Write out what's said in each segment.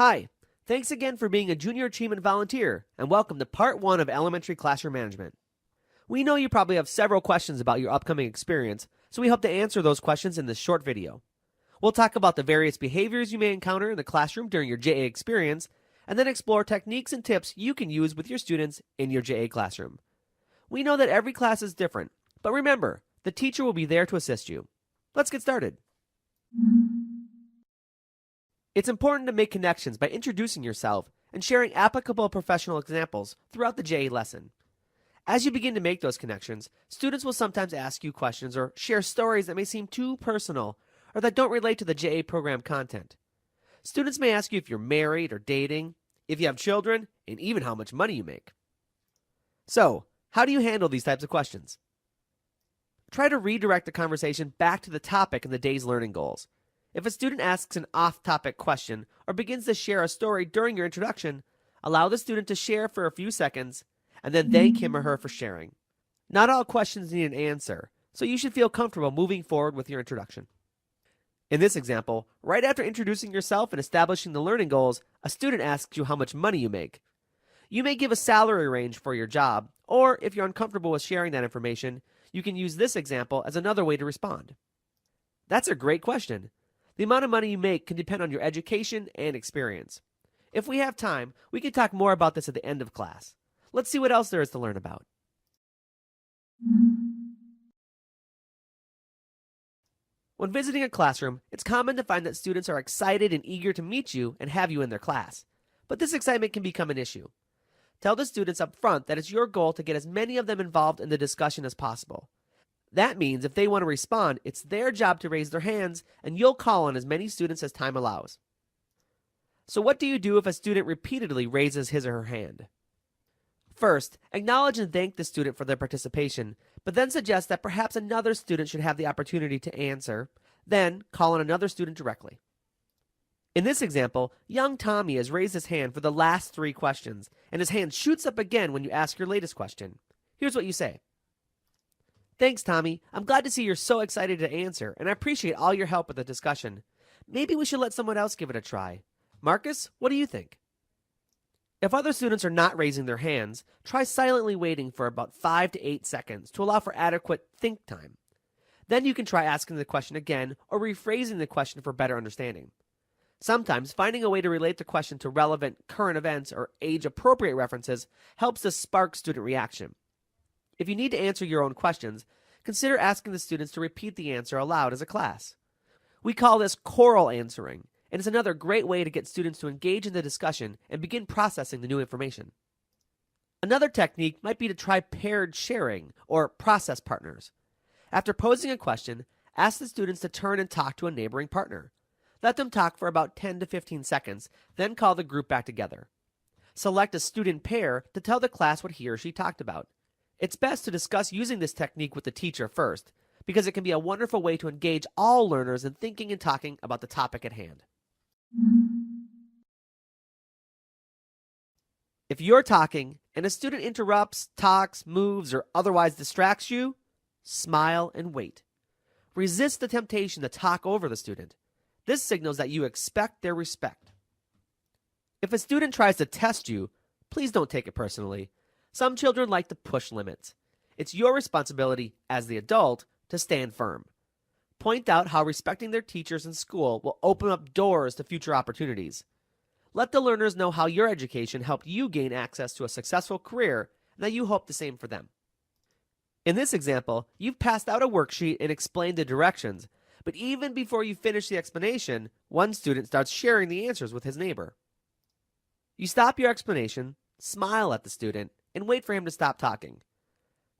Hi, thanks again for being a Junior Achievement Volunteer, and welcome to Part 1 of Elementary Classroom Management. We know you probably have several questions about your upcoming experience, so we hope to answer those questions in this short video. We'll talk about the various behaviors you may encounter in the classroom during your JA experience, and then explore techniques and tips you can use with your students in your JA classroom. We know that every class is different, but remember, the teacher will be there to assist you. Let's get started. It's important to make connections by introducing yourself and sharing applicable professional examples throughout the JA lesson. As you begin to make those connections, students will sometimes ask you questions or share stories that may seem too personal or that don't relate to the JA program content. Students may ask you if you're married or dating, if you have children, and even how much money you make. So, how do you handle these types of questions? Try to redirect the conversation back to the topic and the day's learning goals. If a student asks an off-topic question or begins to share a story during your introduction, allow the student to share for a few seconds and then thank him or her for sharing. Not all questions need an answer, so you should feel comfortable moving forward with your introduction. In this example, right after introducing yourself and establishing the learning goals, a student asks you how much money you make. You may give a salary range for your job, or if you're uncomfortable with sharing that information, you can use this example as another way to respond. That's a great question. The amount of money you make can depend on your education and experience. If we have time, we can talk more about this at the end of class. Let's see what else there is to learn about. When visiting a classroom, it's common to find that students are excited and eager to meet you and have you in their class. But this excitement can become an issue. Tell the students up front that it's your goal to get as many of them involved in the discussion as possible. That means if they want to respond, it's their job to raise their hands, and you'll call on as many students as time allows. So what do you do if a student repeatedly raises his or her hand? First, acknowledge and thank the student for their participation, but then suggest that perhaps another student should have the opportunity to answer, then call on another student directly. In this example, young Tommy has raised his hand for the last 3 questions, and his hand shoots up again when you ask your latest question. Here's what you say. Thanks, Tommy. I'm glad to see you're so excited to answer, and I appreciate all your help with the discussion. Maybe we should let someone else give it a try. Marcus, what do you think? If other students are not raising their hands, try silently waiting for about 5 to 8 seconds to allow for adequate think time. Then you can try asking the question again or rephrasing the question for better understanding. Sometimes finding a way to relate the question to relevant current events or age-appropriate references helps to spark student reaction. If you need to answer your own questions, consider asking the students to repeat the answer aloud as a class. We call this choral answering, and it's another great way to get students to engage in the discussion and begin processing the new information. Another technique might be to try paired sharing or process partners. After posing a question, ask the students to turn and talk to a neighboring partner. Let them talk for about 10 to 15 seconds, then call the group back together. Select a student pair to tell the class what he or she talked about. It's best to discuss using this technique with the teacher first, because it can be a wonderful way to engage all learners in thinking and talking about the topic at hand. If you're talking and a student interrupts, talks, moves, or otherwise distracts you, smile and wait. Resist the temptation to talk over the student. This signals that you expect their respect. If a student tries to test you, please don't take it personally. Some children like to push limits. It's your responsibility, as the adult, to stand firm. Point out how respecting their teachers in school will open up doors to future opportunities. Let the learners know how your education helped you gain access to a successful career and that you hope the same for them. In this example, you've passed out a worksheet and explained the directions, but even before you finish the explanation, one student starts sharing the answers with his neighbor. You stop your explanation, smile at the student, and wait for him to stop talking.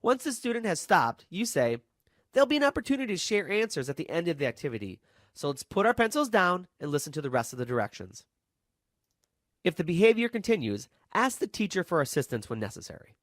Once the student has stopped, you say, "There'll be an opportunity to share answers at the end of the activity, so let's put our pencils down and listen to the rest of the directions." If the behavior continues, ask the teacher for assistance when necessary.